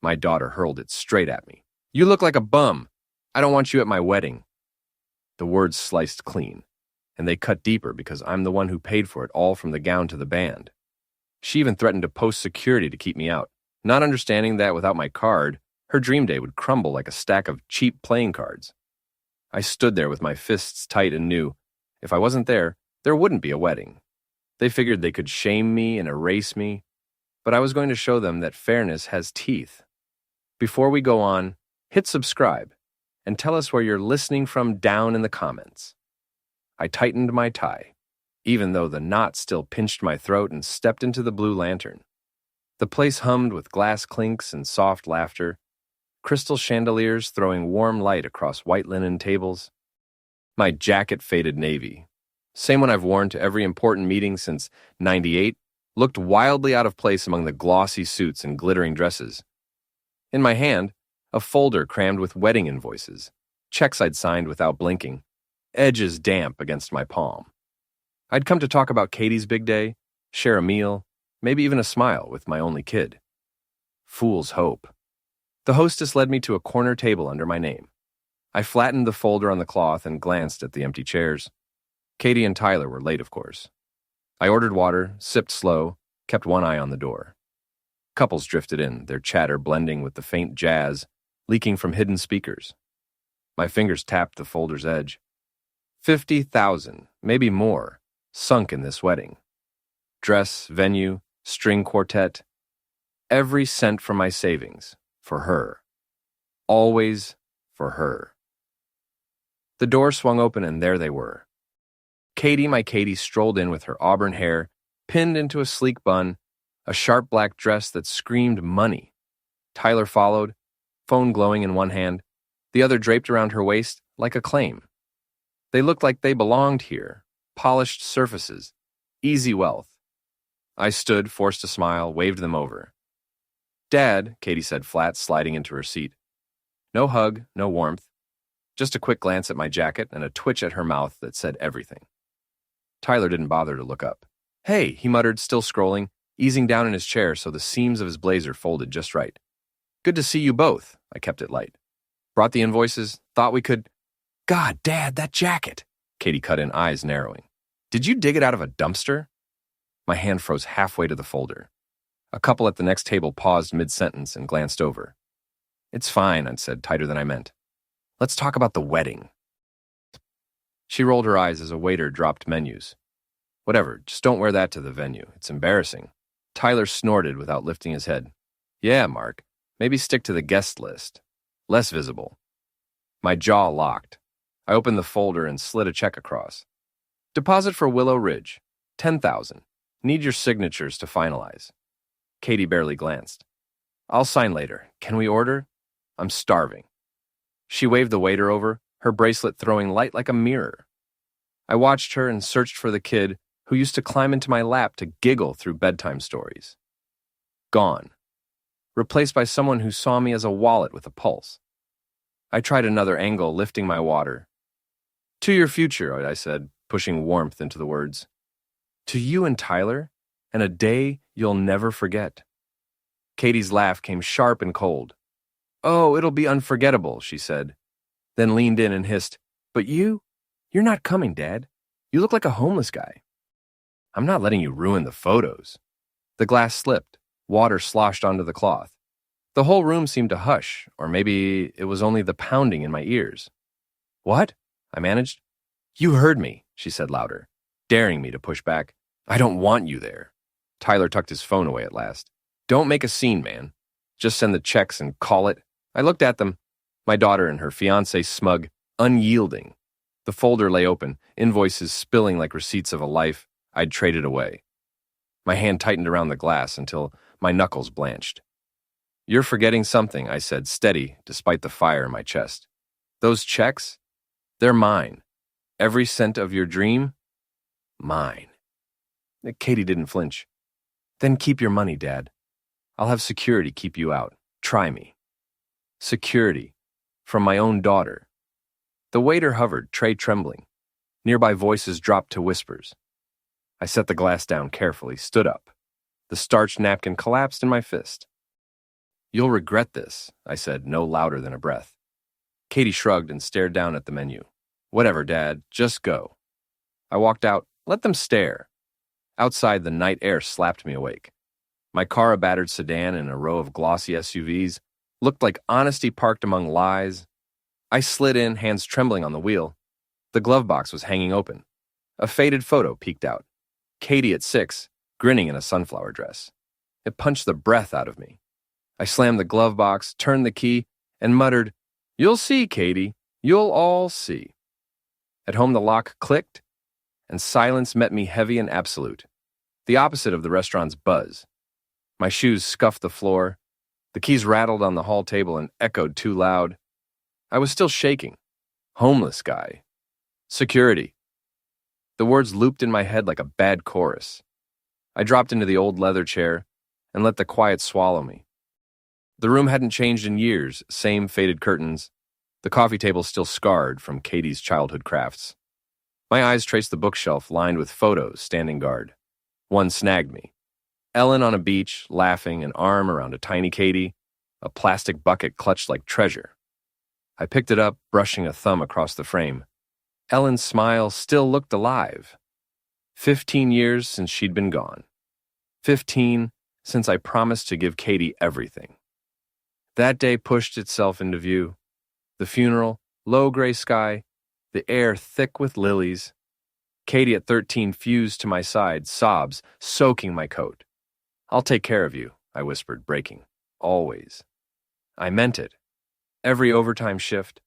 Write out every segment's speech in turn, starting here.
My daughter hurled it straight at me. "You look like a bum. I don't want you at my wedding." The words sliced clean, and they cut deeper because I'm the one who paid for it all from the gown to the band. She even threatened to post security to keep me out, not understanding that without my card, her dream day would crumble like a stack of cheap playing cards. I stood there with my fists tight and knew, if I wasn't there, there wouldn't be a wedding. They figured they could shame me and erase me, but I was going to show them that fairness has teeth. Before we go on, hit subscribe and tell us where you're listening from down in the comments. I tightened my tie, even though the knot still pinched my throat, and stepped into the blue lantern. The place hummed with glass clinks and soft laughter, crystal chandeliers throwing warm light across white linen tables. My jacket faded navy, same one I've worn to every important meeting since '98, looked wildly out of place among the glossy suits and glittering dresses. In my hand, a folder crammed with wedding invoices, checks I'd signed without blinking, edges damp against my palm. I'd come to talk about Katie's big day, share a meal, maybe even a smile with my only kid. Fool's hope. The hostess led me to a corner table under my name. I flattened the folder on the cloth and glanced at the empty chairs. Katie and Tyler were late, of course. I ordered water, sipped slow, kept one eye on the door. Couples drifted in, their chatter blending with the faint jazz leaking from hidden speakers. My fingers tapped the folder's edge. 50,000, maybe more, sunk in this wedding. Dress, venue, string quartet. Every cent from my savings, for her. Always for her. The door swung open and there they were. Katie, my Katie, strolled in with her auburn hair pinned into a sleek bun, a sharp black dress that screamed money. Tyler followed, phone glowing in one hand, the other draped around her waist like a claim. They looked like they belonged here, polished surfaces, easy wealth. I stood, forced to smile, waved them over. "Dad," Katie said flat, sliding into her seat. No hug, no warmth, just a quick glance at my jacket and a twitch at her mouth that said everything. Tyler didn't bother to look up. "Hey," he muttered, still scrolling, easing down in his chair so the seams of his blazer folded just right. "Good to see you both." I kept it light. "Brought the invoices, thought we could—" "God, Dad, that jacket!" Katie cut in, eyes narrowing. "Did you dig it out of a dumpster?" My hand froze halfway to the folder. A couple at the next table paused mid-sentence and glanced over. "It's fine," I said, tighter than I meant. "Let's talk about the wedding." She rolled her eyes as a waiter dropped menus. "Whatever, just don't wear that to the venue. It's embarrassing." Tyler snorted without lifting his head. "Yeah, Mark, maybe stick to the guest list. Less visible." My jaw locked. I opened the folder and slid a check across. "Deposit for Willow Ridge, 10,000. Need your signatures to finalize." Katie barely glanced. "I'll sign later. Can we order? I'm starving." She waved the waiter over, her bracelet throwing light like a mirror. I watched her and searched for the kid who used to climb into my lap to giggle through bedtime stories. Gone. Replaced by someone who saw me as a wallet with a pulse. I tried another angle, lifting my water. "To your future," I said, pushing warmth into the words. "To you and Tyler, and a day you'll never forget." Katie's laugh came sharp and cold. "Oh, it'll be unforgettable," she said, then leaned in and hissed, "But you're not coming, Dad. You look like a homeless guy." "I'm not letting you ruin the photos." The glass slipped. Water sloshed onto the cloth. The whole room seemed to hush, or maybe it was only the pounding in my ears. "What?" I managed. "You heard me," she said louder, daring me to push back. "I don't want you there." Tyler tucked his phone away at last. "Don't make a scene, man. Just send the checks and call it." I looked at them. My daughter and her fiancé smug, unyielding. The folder lay open, invoices spilling like receipts of a life I'd traded away. My hand tightened around the glass until my knuckles blanched. "You're forgetting something," I said, steady despite the fire in my chest. "Those checks? They're mine. Every cent of your dream? Mine." Katie didn't flinch. "Then keep your money, Dad. I'll have security keep you out. Try me." Security. From my own daughter. The waiter hovered, tray trembling. Nearby voices dropped to whispers. I set the glass down carefully, stood up. The starched napkin collapsed in my fist. You'll regret this, I said, no louder than a breath. Katie shrugged and stared down at the menu. Whatever, Dad, just go. I walked out. Let them stare. Outside, the night air slapped me awake. My car, a battered sedan in a row of glossy SUVs, looked like honesty parked among lies. I slid in, hands trembling on the wheel. The glove box was hanging open. A faded photo peeked out. Katie at 6, grinning in a sunflower dress. It punched the breath out of me. I slammed the glove box, turned the key, and muttered, "You'll see, Katie. You'll all see." At home, the lock clicked, and silence met me heavy and absolute, the opposite of the restaurant's buzz. My shoes scuffed the floor. The keys rattled on the hall table and echoed too loud. I was still shaking. Homeless guy. Security. The words looped in my head like a bad chorus. I dropped into the old leather chair and let the quiet swallow me. The room hadn't changed in years, same faded curtains, the coffee table still scarred from Katie's childhood crafts. My eyes traced the bookshelf lined with photos standing guard. One snagged me. Ellen on a beach, laughing, an arm around a tiny Katie, a plastic bucket clutched like treasure. I picked it up, brushing a thumb across the frame. Ellen's smile still looked alive. 15 years since she'd been gone. 15 since I promised to give Katie everything. That day pushed itself into view. The funeral, low gray sky, the air thick with lilies. Katie at 13 fused to my side, sobs soaking my coat. "I'll take care of you," I whispered, breaking. "Always." I meant it. Every overtime shift,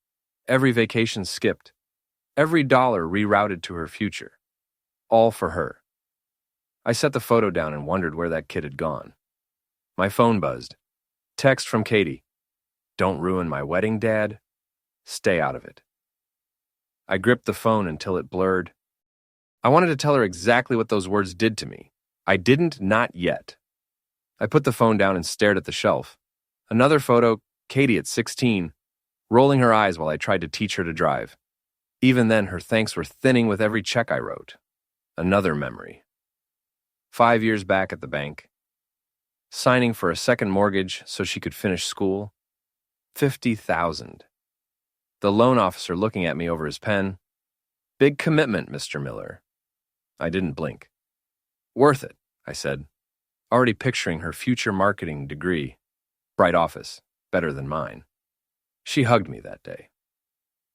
every vacation skipped, every dollar rerouted to her future. All for her. I set the photo down and wondered where that kid had gone. My phone buzzed. Text from Katie. "Don't ruin my wedding, Dad. Stay out of it." I gripped the phone until it blurred. I wanted to tell her exactly what those words did to me. I didn't, not yet. I put the phone down and stared at the shelf. Another photo, Katie at 16, rolling her eyes while I tried to teach her to drive. Even then, her thanks were thinning with every check I wrote. Another memory. 5 years back at the bank. Signing for a second mortgage so she could finish school. 50,000. The loan officer looking at me over his pen. "Big commitment, Mr. Miller." I didn't blink. "Worth it," I said, already picturing her future marketing degree. Bright office, better than mine. She hugged me that day.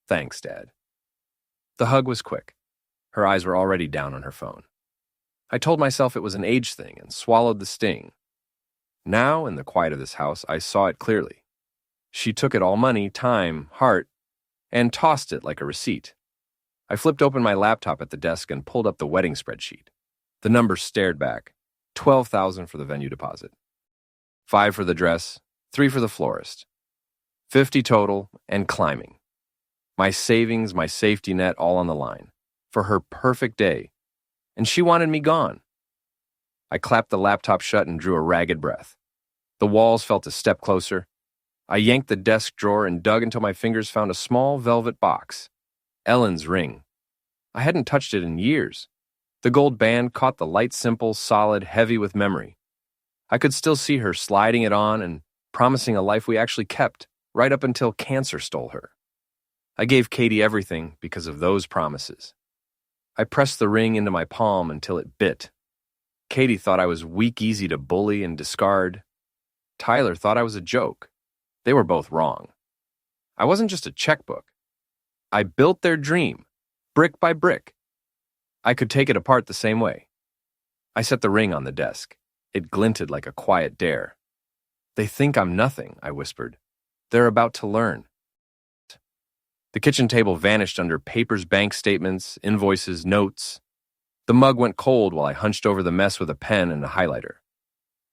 "Thanks, Dad." The hug was quick. Her eyes were already down on her phone. I told myself it was an age thing and swallowed the sting. Now, in the quiet of this house, I saw it clearly. She took it all, money, time, heart, and tossed it like a receipt. I flipped open my laptop at the desk and pulled up the wedding spreadsheet. The numbers stared back. 12,000 for the venue deposit. 5 for the dress, 3 for the florist. 50 total, and climbing. My savings, my safety net, all on the line. For her perfect day. And she wanted me gone. I clapped the laptop shut and drew a ragged breath. The walls felt a step closer. I yanked the desk drawer and dug until my fingers found a small velvet box. Ellen's ring. I hadn't touched it in years. The gold band caught the light, simple, solid, heavy with memory. I could still see her sliding it on and promising a life we actually kept, right up until cancer stole her. I gave Katie everything because of those promises. I pressed the ring into my palm until it bit. Katie thought I was weak, easy to bully and discard. Tyler thought I was a joke. They were both wrong. I wasn't just a checkbook. I built their dream, brick by brick. I could take it apart the same way. I set the ring on the desk. It glinted like a quiet dare. "They think I'm nothing," I whispered. "They're about to learn." The kitchen table vanished under papers, bank statements, invoices, notes. The mug went cold while I hunched over the mess with a pen and a highlighter.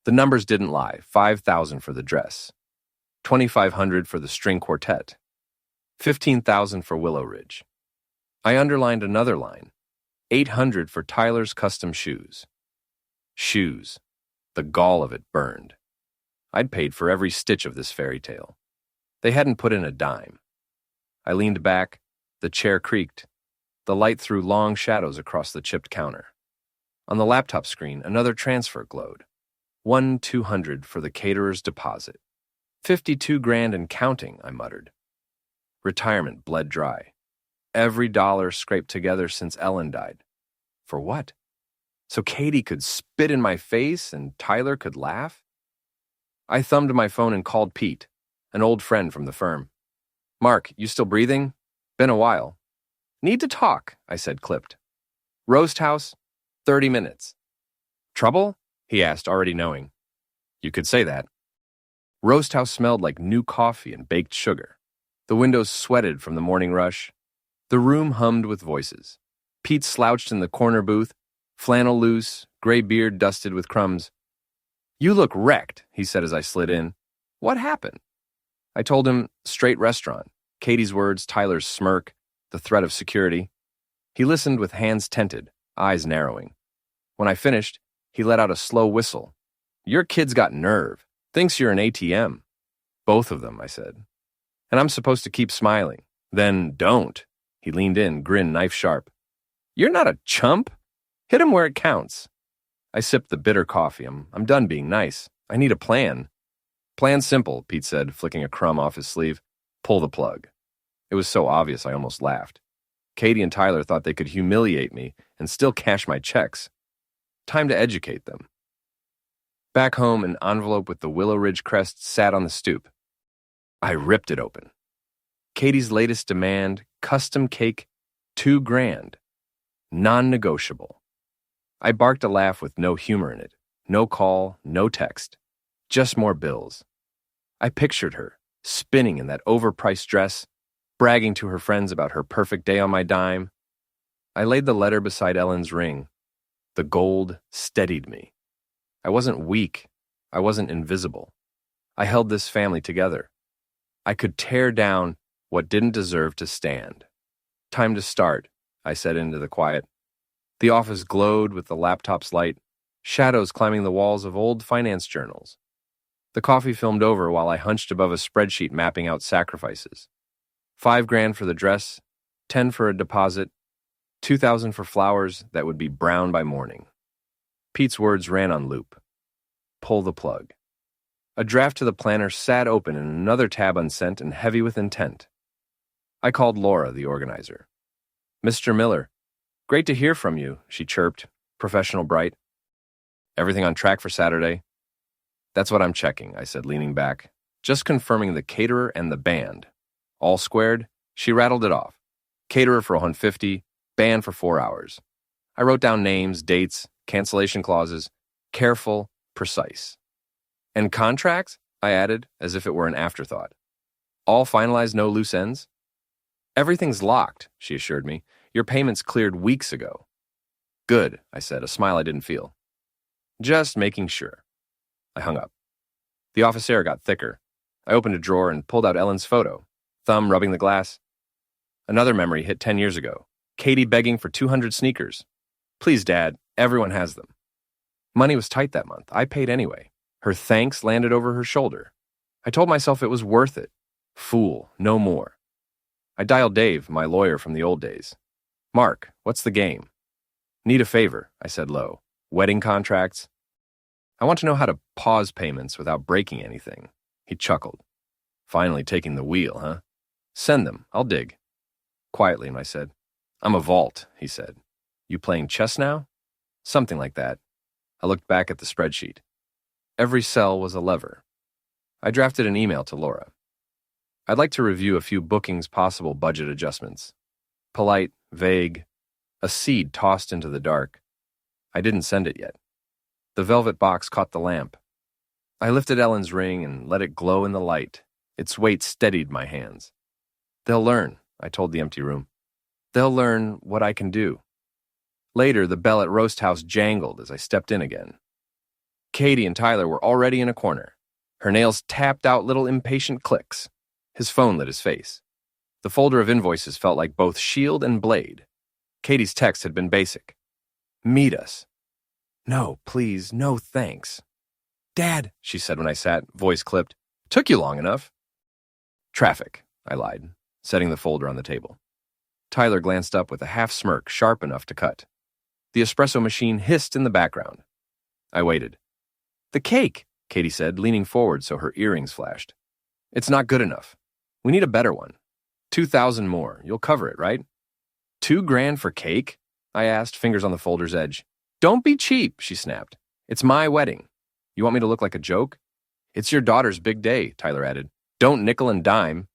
The numbers didn't lie. 5,000 for the dress. 2,500 for the string quartet. 15,000 for Willow Ridge. I underlined another line. 800 for Tyler's custom shoes. Shoes. The gall of it burned. I'd paid for every stitch of this fairy tale. They hadn't put in a dime. I leaned back. The chair creaked. The light threw long shadows across the chipped counter. On the laptop screen, another transfer glowed. 1,200 for the caterer's deposit. $52 grand and counting, I muttered. Retirement bled dry. Every dollar scraped together since Ellen died. For what? So Katie could spit in my face and Tyler could laugh? I thumbed my phone and called Pete, an old friend from the firm. Mark, you still breathing? Been a while. Need to talk, I said, clipped. Roast house, 30 minutes. Trouble? He asked, already knowing. You could say that. Roast house smelled like new coffee and baked sugar. The windows sweated from the morning rush. The room hummed with voices. Pete slouched in the corner booth, flannel loose, gray beard dusted with crumbs. You look wrecked, he said as I slid in. What happened? I told him, straight restaurant. Katie's words, Tyler's smirk, the threat of security. He listened with hands tented, eyes narrowing. When I finished, he let out a slow whistle. Your kid's got nerve. Thinks you're an ATM. Both of them, I said. And I'm supposed to keep smiling. Then don't. He leaned in, grin knife sharp. You're not a chump. Hit him where it counts. I sipped the bitter coffee. I'm done being nice. I need a plan. Plan's simple, Pete said, flicking a crumb off his sleeve. Pull the plug. It was so obvious I almost laughed. Katie and Tyler thought they could humiliate me and still cash my checks. Time to educate them. Back home, an envelope with the Willow Ridge crest sat on the stoop. I ripped it open. Katie's latest demand, custom cake, $2 grand. Non-negotiable. I barked a laugh with no humor in it. No call, no text. Just more bills. I pictured her, spinning in that overpriced dress, bragging to her friends about her perfect day on my dime. I laid the letter beside Ellen's ring. The gold steadied me. I wasn't weak. I wasn't invisible. I held this family together. I could tear down what didn't deserve to stand. Time to start, I said into the quiet. The office glowed with the laptop's light, shadows climbing the walls of old finance journals. The coffee filmed over while I hunched above a spreadsheet mapping out sacrifices. $5 grand for the dress, 10 for a deposit, 2,000 for flowers that would be brown by morning. Pete's words ran on loop. Pull the plug. A draft to the planner sat open and another tab unsent and heavy with intent. I called Laura, the organizer. Mr. Miller, great to hear from you, she chirped, professional bright. Everything on track for Saturday? That's what I'm checking, I said, leaning back. Just confirming the caterer and the band. All squared? She rattled it off. Caterer for $150, band for 4 hours. I wrote down names, dates, cancellation clauses, careful, precise. And contracts? I added, as if it were an afterthought. All finalized, no loose ends? Everything's locked, she assured me. Your payments cleared weeks ago. Good, I said, a smile I didn't feel. Just making sure. I hung up. The office air got thicker. I opened a drawer and pulled out Ellen's photo, thumb rubbing the glass. Another memory hit 10 years ago. Katie begging for 200 sneakers. Please, Dad, everyone has them. Money was tight that month. I paid anyway. Her thanks landed over her shoulder. I told myself it was worth it. Fool, no more. I dialed Dave, my lawyer from the old days. Mark, what's the game? Need a favor, I said low. Wedding contracts? I want to know how to pause payments without breaking anything. He chuckled. Finally taking the wheel, huh? Send them, I'll dig. Quietly, I said. I'm a vault, he said. You playing chess now? Something like that. I looked back at the spreadsheet. Every cell was a lever. I drafted an email to Laura. I'd like to review a few bookings' possible budget adjustments. Polite, vague, a seed tossed into the dark. I didn't send it yet. The velvet box caught the lamp. I lifted Ellen's ring and let it glow in the light. Its weight steadied my hands. They'll learn, I told the empty room. They'll learn what I can do. Later, the bell at Roast House jangled as I stepped in again. Katie and Tyler were already in a corner. Her nails tapped out little impatient clicks. His phone lit his face. The folder of invoices felt like both shield and blade. Katie's text had been basic. Meet us. No, please, no thanks. Dad, she said when I sat, voice clipped. Took you long enough. Traffic, I lied, setting the folder on the table. Tyler glanced up with a half smirk sharp enough to cut. The espresso machine hissed in the background. I waited. The cake, Katie said, leaning forward so her earrings flashed. It's not good enough. We need a better one. 2,000 more. You'll cover it, right? 2 grand for cake? I asked, fingers on the folder's edge. Don't be cheap, she snapped. It's my wedding. You want me to look like a joke? It's your daughter's big day, Tyler added. Don't nickel and dime.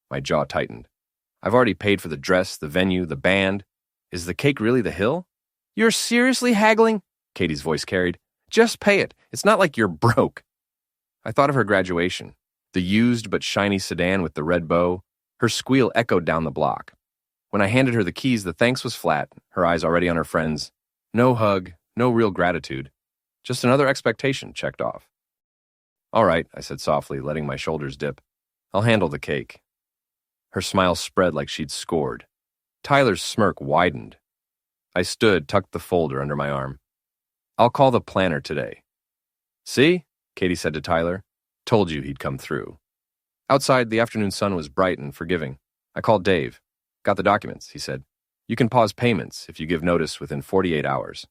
My jaw tightened. I've already paid for the dress, the venue, the band. Is the cake really the hill? You're seriously haggling? Katie's voice carried. Just pay it. It's not like you're broke. I thought of her graduation, the used but shiny sedan with the red bow. Her squeal echoed down the block. When I handed her the keys, the thanks was flat, her eyes already on her friends. No hug, no real gratitude. Just another expectation checked off. All right, I said softly, letting my shoulders dip. I'll handle the cake. Her smile spread like she'd scored. Tyler's smirk widened. I stood, tucked the folder under my arm. I'll call the planner today. See? Katie said to Tyler. Told you he'd come through. Outside, the afternoon sun was bright and forgiving. I called Dave. Got the documents, he said. You can pause payments if you give notice within 48 hours.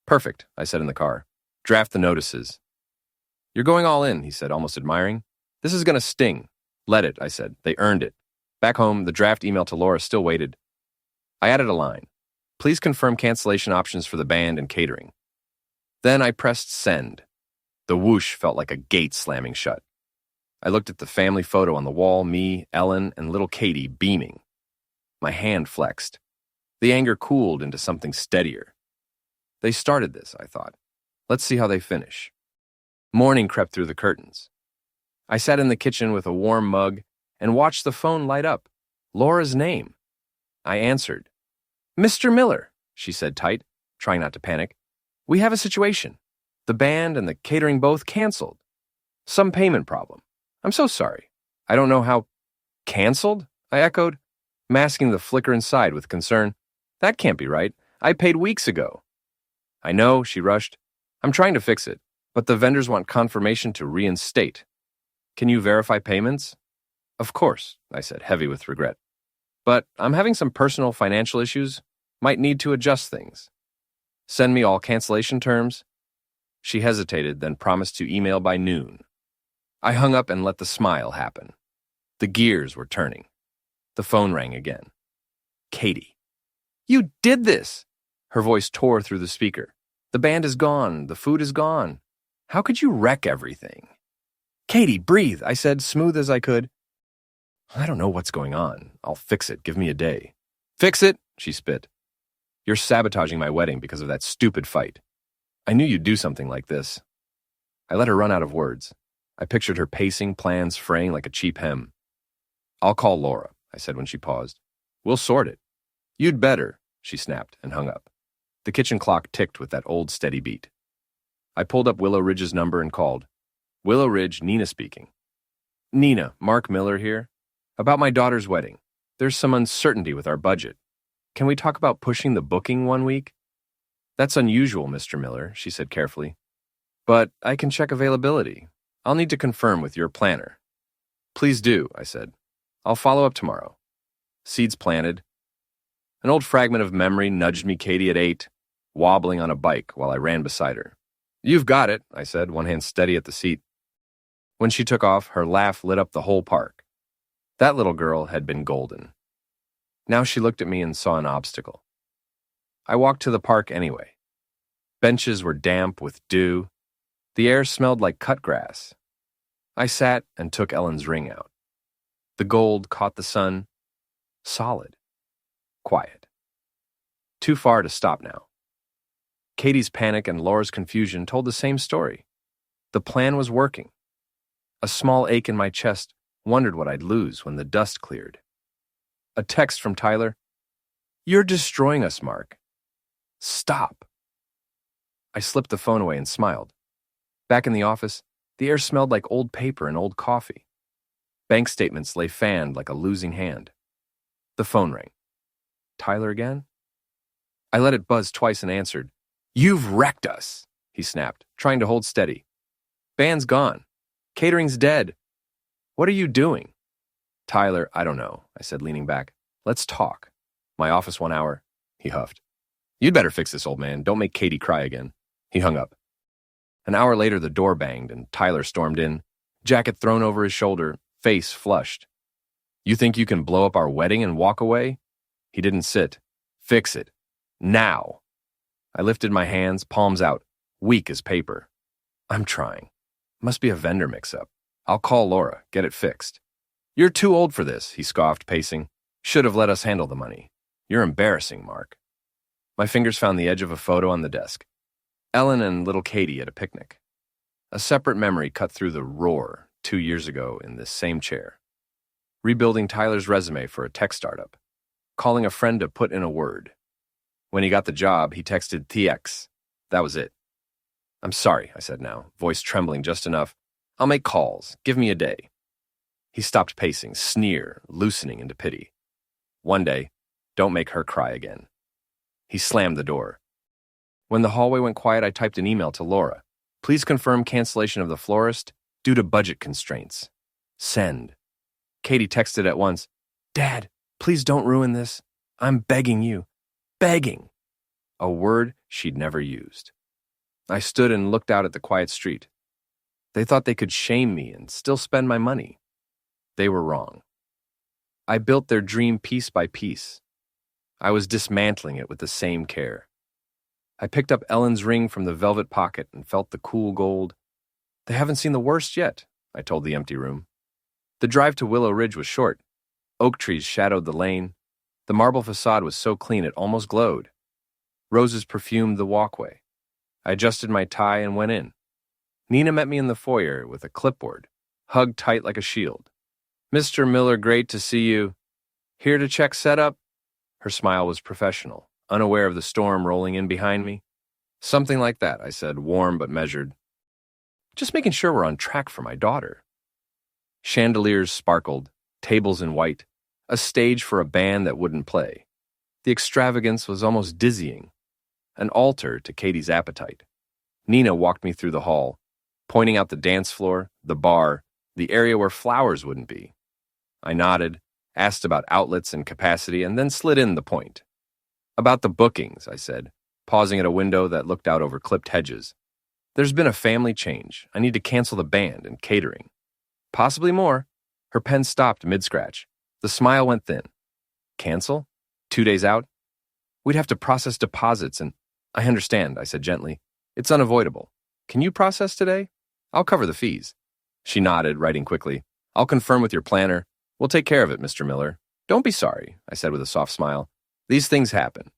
Perfect, I said in the car. Draft the notices. You're going all in, he said, almost admiring. This is going to sting. Let it, I said. They earned it. Back home, the draft email to Laura still waited. I added a line. Please confirm cancellation options for the band and catering. Then I pressed send. The whoosh felt like a gate slamming shut. I looked at the family photo on the wall, me, Ellen, and little Katie beaming. My hand flexed. The anger cooled into something steadier. They started this, I thought. Let's see how they finish. Morning crept through the curtains. I sat in the kitchen with a warm mug and watched the phone light up. Laura's name. I answered. Mr. Miller, she said tight, trying not to panic. We have a situation. The band and the catering both canceled. Some payment problem. I'm so sorry. I don't know how. Canceled? I echoed, masking the flicker inside with concern. That can't be right. I paid weeks ago. I know, she rushed. I'm trying to fix it, but the vendors want confirmation to reinstate. Can you verify payments? Of course, I said, heavy with regret. But I'm having some personal financial issues. Might need to adjust things. Send me all cancellation terms. She hesitated, then promised to email by noon. I hung up and let the smile happen. The gears were turning. The phone rang again. Katie. You did this! Her voice tore through the speaker. The band is gone. The food is gone. How could you wreck everything? Katie, breathe, I said, smooth as I could. I don't know what's going on. I'll fix it. Give me a day. Fix it, she spit. You're sabotaging my wedding because of that stupid fight. I knew you'd do something like this. I let her run out of words. I pictured her pacing, plans fraying like a cheap hem. I'll call Laura, I said when she paused. We'll sort it. You'd better, she snapped and hung up. The kitchen clock ticked with that old steady beat. I pulled up Willow Ridge's number and called. Willow Ridge, Nina speaking. Nina, Mark Miller here. About my daughter's wedding. There's some uncertainty with our budget. Can we talk about pushing the booking 1 week? That's unusual, Mr. Miller, she said carefully. But I can check availability. I'll need to confirm with your planner. Please do, I said. I'll follow up tomorrow. Seeds planted. An old fragment of memory nudged me Katie at 8, wobbling on a bike while I ran beside her. You've got it, I said, one hand steady at the seat. When she took off, her laugh lit up the whole park. That little girl had been golden. Now she looked at me and saw an obstacle. I walked to the park anyway. Benches were damp with dew. The air smelled like cut grass. I sat and took Ellen's ring out. The gold caught the sun. Solid. Quiet. Too far to stop now. Katie's panic and Laura's confusion told the same story. The plan was working. A small ache in my chest wondered what I'd lose when the dust cleared. A text from Tyler. You're destroying us, Mark. Stop. I slipped the phone away and smiled. Back in the office, the air smelled like old paper and old coffee. Bank statements lay fanned like a losing hand. The phone rang. Tyler again? I let it buzz twice and answered. You've wrecked us, he snapped, trying to hold steady. Band's gone. Catering's dead. What are you doing? Tyler, I don't know, I said, leaning back. Let's talk. My office 1 hour, he huffed. You'd better fix this, old man. Don't make Katie cry again. He hung up. An hour later, the door banged and Tyler stormed in, jacket thrown over his shoulder, face flushed. You think you can blow up our wedding and walk away? He didn't sit. Fix it. Now. I lifted my hands, palms out, weak as paper. I'm trying. Must be a vendor mix-up. I'll call Laura, get it fixed. You're too old for this, he scoffed, pacing. Should have let us handle the money. You're embarrassing, Mark. My fingers found the edge of a photo on the desk. Ellen and little Katie at a picnic. A separate memory cut through the roar 2 years ago in this same chair. Rebuilding Tyler's resume for a tech startup. Calling a friend to put in a word. When he got the job, he texted TX. That was it. I'm sorry, I said now, voice trembling just enough. I'll make calls. Give me a day. He stopped pacing, sneer, loosening into pity. One day, don't make her cry again. He slammed the door. When the hallway went quiet, I typed an email to Laura. Please confirm cancellation of the florist due to budget constraints. Send. Katie texted at once. Dad, please don't ruin this. I'm begging you. Begging. A word she'd never used. I stood and looked out at the quiet street. They thought they could shame me and still spend my money. They were wrong. I built their dream piece by piece. I was dismantling it with the same care. I picked up Ellen's ring from the velvet pocket and felt the cool gold. They haven't seen the worst yet, I told the empty room. The drive to Willow Ridge was short. Oak trees shadowed the lane. The marble facade was so clean it almost glowed. Roses perfumed the walkway. I adjusted my tie and went in. Nina met me in the foyer with a clipboard, hugged tight like a shield. Mr. Miller, great to see you. Here to check setup? Her smile was professional, unaware of the storm rolling in behind me. Something like that, I said, warm but measured. Just making sure we're on track for my daughter. Chandeliers sparkled, tables in white, a stage for a band that wouldn't play. The extravagance was almost dizzying, an altar to Katie's appetite. Nina walked me through the hall, pointing out the dance floor, the bar, the area where flowers wouldn't be. I nodded, asked about outlets and capacity, and then slid in the point. About the bookings, I said, pausing at a window that looked out over clipped hedges. There's been a family change. I need to cancel the band and catering. Possibly more. Her pen stopped mid-scratch. The smile went thin. Cancel? 2 days out? We'd have to process deposits and... I understand, I said gently. It's unavoidable. Can you process today? I'll cover the fees. She nodded, writing quickly. I'll confirm with your planner. We'll take care of it, Mr. Miller. Don't be sorry, I said with a soft smile. These things happen.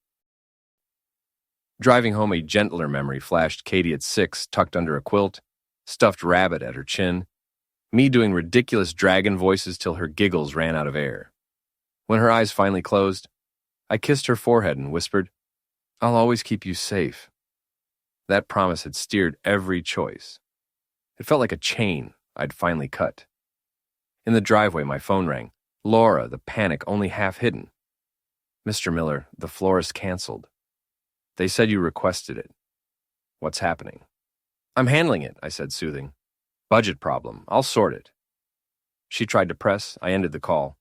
Driving home, a gentler memory flashed Katie at 6, tucked under a quilt, stuffed rabbit at her chin, me doing ridiculous dragon voices till her giggles ran out of air. When her eyes finally closed, I kissed her forehead and whispered, I'll always keep you safe. That promise had steered every choice. It felt like a chain I'd finally cut. In the driveway, my phone rang. Laura, the panic only half hidden. Mr. Miller, the florist canceled. They said you requested it. What's happening? I'm handling it, I said, soothing. Budget problem. I'll sort it. She tried to press. I ended the call.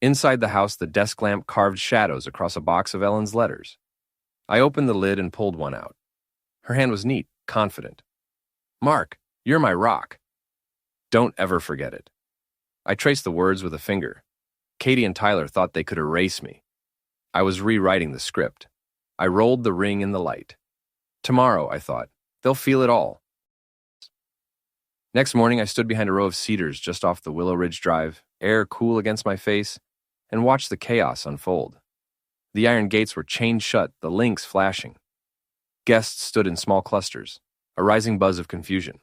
Inside the house, the desk lamp carved shadows across a box of Ellen's letters. I opened the lid and pulled one out. Her hand was neat, confident. Mark, you're my rock. Don't ever forget it. I traced the words with a finger. Katie and Tyler thought they could erase me. I was rewriting the script. I rolled the ring in the light. Tomorrow, I thought, they'll feel it all. Next morning, I stood behind a row of cedars just off the Willow Ridge Drive, air cool against my face, and watched the chaos unfold. The iron gates were chained shut, the links flashing. Guests stood in small clusters, a rising buzz of confusion.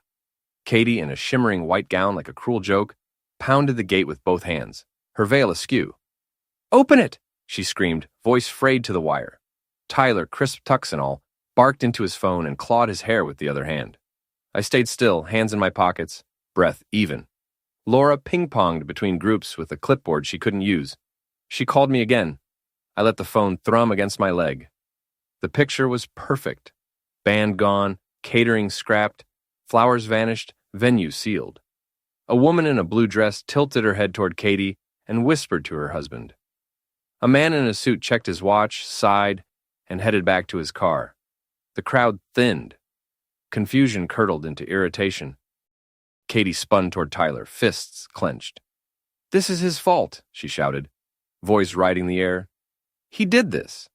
Katie, in a shimmering white gown like a cruel joke, pounded the gate with both hands, her veil askew. Open it! She screamed, voice frayed to the wire. Tyler, crisp tucks and all, barked into his phone and clawed his hair with the other hand. I stayed still, hands in my pockets, breath even. Laura ping-ponged between groups with a clipboard she couldn't use. She called me again. I let the phone thrum against my leg. The picture was perfect. Band gone, catering scrapped, flowers vanished, venue sealed. A woman in a blue dress tilted her head toward Katie and whispered to her husband. A man in a suit checked his watch, sighed, and headed back to his car. The crowd thinned. Confusion curdled into irritation. Katie spun toward Tyler, fists clenched. This is his fault, she shouted, voice riding the air. He did this.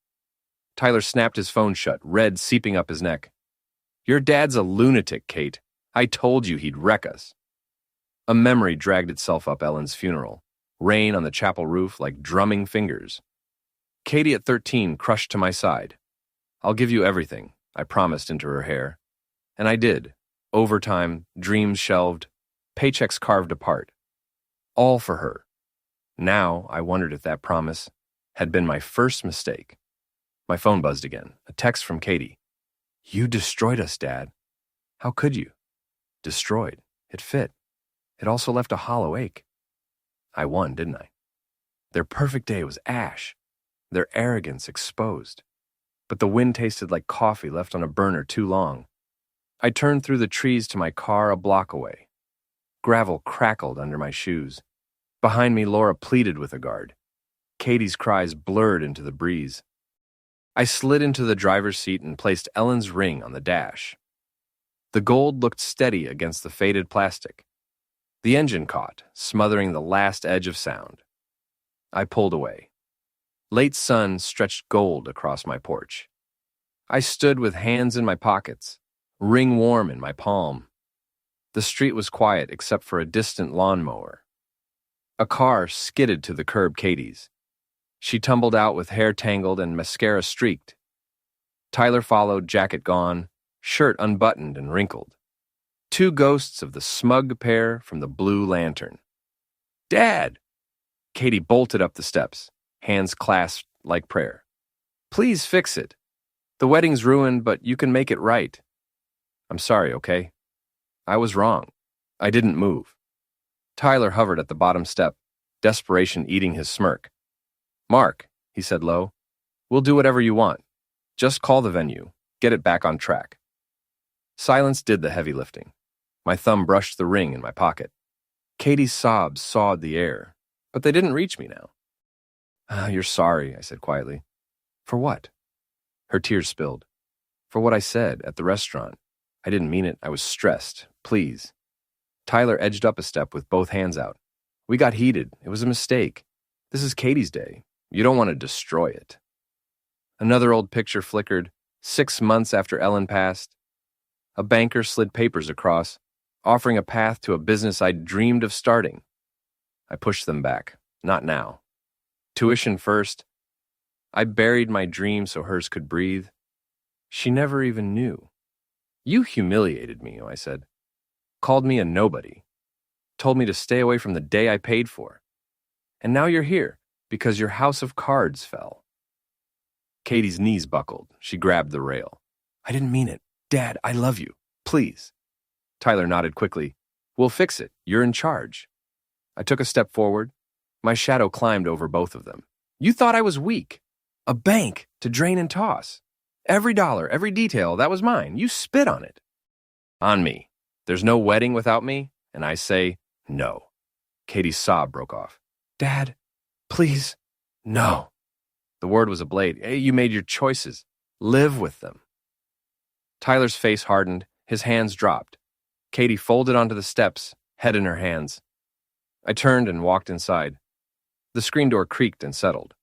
Tyler snapped his phone shut, red seeping up his neck. Your dad's a lunatic, Kate. I told you he'd wreck us. A memory dragged itself up Ellen's funeral, rain on the chapel roof like drumming fingers. Katie at 13 crushed to my side. I'll give you everything, I promised into her hair. And I did. Overtime, dreams shelved, paychecks carved apart. All for her. Now I wondered if that promise had been my first mistake. My phone buzzed again, a text from Katie. You destroyed us, Dad. How could you? Destroyed. It fit. It also left a hollow ache. I won, didn't I? Their perfect day was ash, their arrogance exposed. But the wind tasted like coffee left on a burner too long. I turned through the trees to my car a block away. Gravel crackled under my shoes. Behind me, Laura pleaded with a guard. Katie's cries blurred into the breeze. I slid into the driver's seat and placed Ellen's ring on the dash. The gold looked steady against the faded plastic. The engine caught, smothering the last edge of sound. I pulled away. Late sun stretched gold across my porch. I stood with hands in my pockets, ring warm in my palm. The street was quiet except for a distant lawnmower. A car skidded to the curb Katie's. She tumbled out with hair tangled and mascara streaked. Tyler followed, jacket gone, shirt unbuttoned and wrinkled. Two ghosts of the smug pair from the Blue Lantern. Dad! Katie bolted up the steps, hands clasped like prayer. Please fix it. The wedding's ruined, but you can make it right. I'm sorry, okay? I was wrong. I didn't move. Tyler hovered at the bottom step, desperation eating his smirk. Mark, he said low, we'll do whatever you want. Just call the venue. Get it back on track. Silence did the heavy lifting. My thumb brushed the ring in my pocket. Katie's sobs sawed the air, but they didn't reach me now. You're sorry, I said quietly. For what? Her tears spilled. For what I said at the restaurant. I didn't mean it. I was stressed. Please. Tyler edged up a step with both hands out. We got heated. It was a mistake. This is Katie's day. You don't want to destroy it. Another old picture flickered, 6 months after Ellen passed. A banker slid papers across, offering a path to a business I'd dreamed of starting. I pushed them back. Not now. Tuition first. I buried my dream so hers could breathe. She never even knew. You humiliated me, I said. Called me a nobody. Told me to stay away from the day I paid for. And now you're here, because your house of cards fell. Katie's knees buckled. She grabbed the rail. I didn't mean it. Dad, I love you. Please. Tyler nodded quickly. We'll fix it. You're in charge. I took a step forward. My shadow climbed over both of them. You thought I was weak. A bank to drain and toss. Every dollar, every detail, that was mine. You spit on it. On me. There's no wedding without me, and I say no. Katie's sob broke off. Dad, please, no. The word was a blade. Hey, you made your choices. Live with them. Tyler's face hardened. His hands dropped. Katie folded onto the steps, head in her hands. I turned and walked inside. The screen door creaked and settled.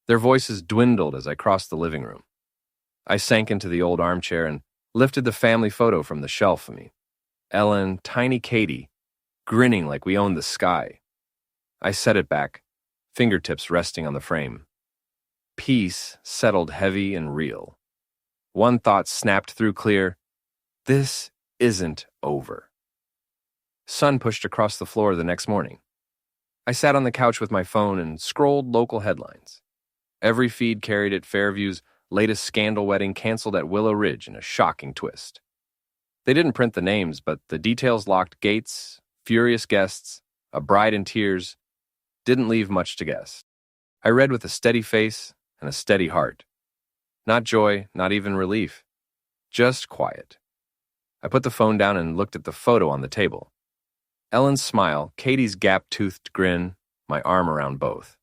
Their voices dwindled as I crossed the living room. I sank into the old armchair and lifted the family photo from the shelf for me. Ellen, tiny Katie, grinning like we owned the sky. I set it back, fingertips resting on the frame. Peace settled heavy and real. One thought snapped through clear. This isn't over. Sun pushed across the floor the next morning. I sat on the couch with my phone and scrolled local headlines. Every feed carried it Fairview's latest scandal wedding canceled at Willow Ridge in a shocking twist. They didn't print the names, but the details locked gates, furious guests, a bride in tears, didn't leave much to guess. I read with a steady face and a steady heart. Not joy, not even relief. Just quiet. I put the phone down and looked at the photo on the table. Ellen's smile, Katie's gap-toothed grin, my arm around both.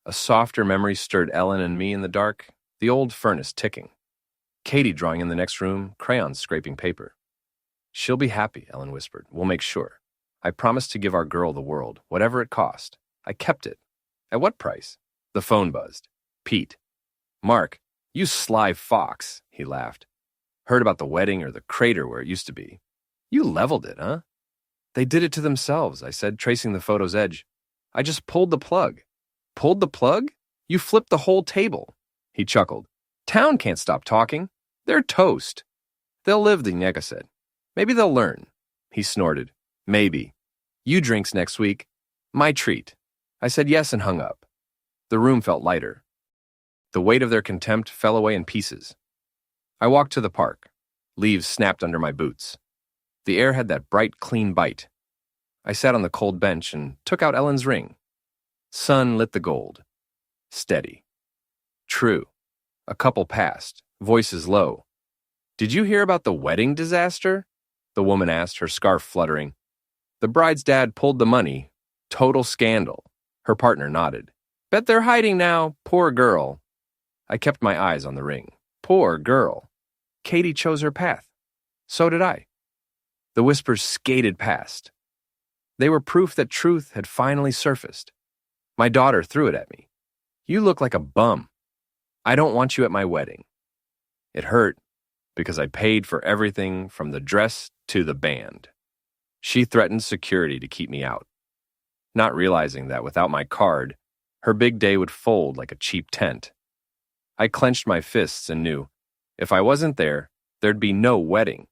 A softer memory stirred Ellen and me in the dark, the old furnace ticking. Katie drawing in the next room, crayons scraping paper. She'll be happy, Ellen whispered. We'll make sure. I promised to give our girl the world, whatever it cost. I kept it. At what price? The phone buzzed. Pete. Mark, you sly fox, he laughed. Heard about the wedding or the crater where it used to be. You leveled it, huh? They did it to themselves, I said, tracing the photo's edge. I just pulled the plug. Pulled the plug? You flipped the whole table. He chuckled. Town can't stop talking. They're toast. They'll live, the nigga said. Maybe they'll learn. He snorted. Maybe. You drinks next week. My treat. I said yes and hung up. The room felt lighter. The weight of their contempt fell away in pieces. I walked to the park. Leaves snapped under my boots. The air had that bright, clean bite. I sat on the cold bench and took out Ellen's ring. Sun lit the gold. Steady. True. A couple passed, voices low. Did you hear about the wedding disaster? The woman asked, her scarf fluttering. The bride's dad pulled the money. Total scandal. Her partner nodded. Bet they're hiding now. Poor girl. I kept my eyes on the ring. Poor girl. Katie chose her path. So did I. The whispers skated past. They were proof that truth had finally surfaced. My daughter threw it at me. You look like a bum. I don't want you at my wedding. It hurt because I paid for everything from the dress to the band. She threatened security to keep me out, not realizing that without my card, her big day would fold like a cheap tent. I clenched my fists and knew, if I wasn't there, there'd be no wedding.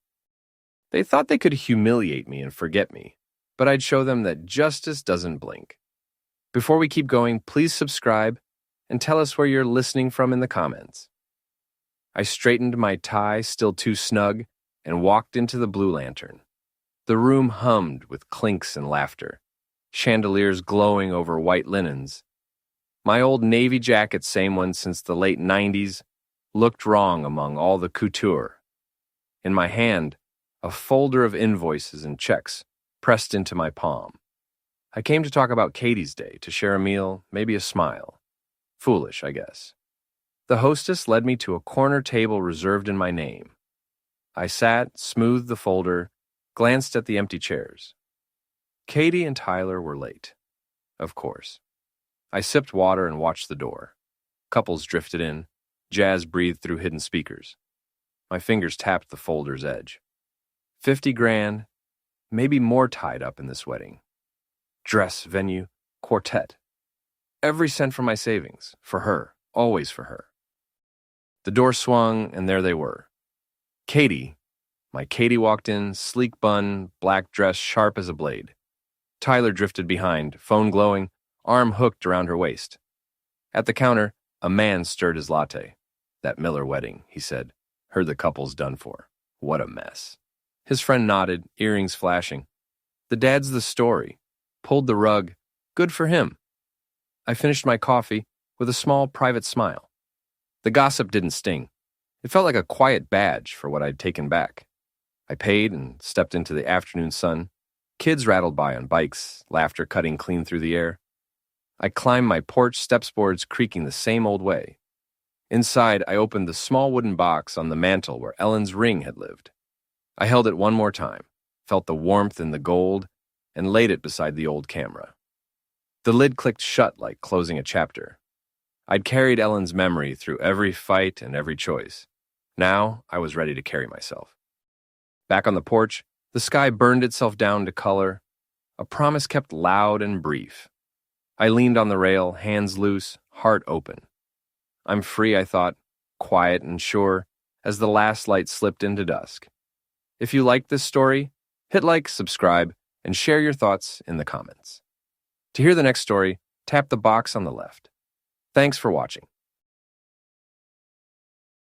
They thought they could humiliate me and forget me, but I'd show them that justice doesn't blink. Before we keep going, please subscribe and tell us where you're listening from in the comments. I straightened my tie, still too snug, and walked into the Blue Lantern. The room hummed with clinks and laughter, chandeliers glowing over white linens. My old navy jacket, same one since the late 90s, looked wrong among all the couture. In my hand, a folder of invoices and checks pressed into my palm. I came to talk about Katie's day, to share a meal, maybe a smile. Foolish, I guess. The hostess led me to a corner table reserved in my name. I sat, smoothed the folder, glanced at the empty chairs. Katie and Tyler were late. Of course. I sipped water and watched the door. Couples drifted in. Jazz breathed through hidden speakers. My fingers tapped the folder's edge. 50 grand, maybe more tied up in this wedding. Dress, venue, quartet. Every cent from my savings, for her, always for her. The door swung, and there they were. Katie. My Katie walked in, sleek bun, black dress sharp as a blade. Tyler drifted behind, phone glowing, arm hooked around her waist. At the counter, a man stirred his latte. That Miller wedding, he said. Heard the couple's done for. What a mess. His friend nodded, earrings flashing. The dad's the story. Pulled the rug. Good for him. I finished my coffee with a small private smile. The gossip didn't sting. It felt like a quiet badge for what I'd taken back. I paid and stepped into the afternoon sun. Kids rattled by on bikes, laughter cutting clean through the air. I climbed my porch steps boards creaking the same old way. Inside, I opened the small wooden box on the mantel where Ellen's ring had lived. I held it one more time, felt the warmth in the gold, and laid it beside the old camera. The lid clicked shut like closing a chapter. I'd carried Ellen's memory through every fight and every choice. Now, I was ready to carry myself. Back on the porch, the sky burned itself down to color, a promise kept loud and brief. I leaned on the rail, hands loose, heart open. I'm free, I thought, quiet and sure, as the last light slipped into dusk. If you liked this story, hit like, subscribe, and share your thoughts in the comments. To hear the next story, tap the box on the left. Thanks for watching.